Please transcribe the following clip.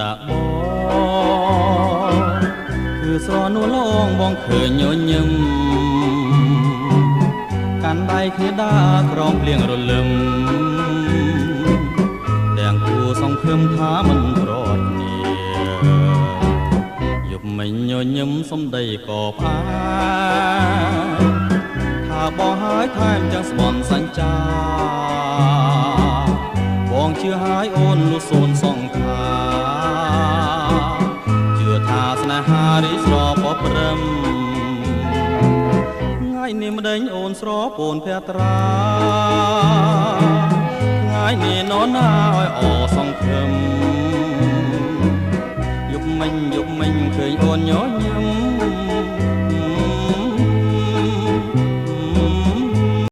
ដាក់បងគឺស្រនួលងបងឃើញញញឹមកាន់ដៃគ្នាដើរក្រោមភ្លៀងរលឹមទាំងគូសង្ឃឹមថាមិនប្រត់គ្នាយប់មិញញញឹមសំដីក៏ផ្អែកថាបងហើយថែមទាំងស្បន់សញ្ចាបងជឿហើយអូននោះសូនសង្ខាជឿថាស្នេហារីស្រពព្រឹមថ្ងៃនេះម្ដេចអូនស្រពូនភត្រាថ្ងៃនេះនរណាឲ្យអសង្ឃឹមយប់មិញឃើញអូនញញឹម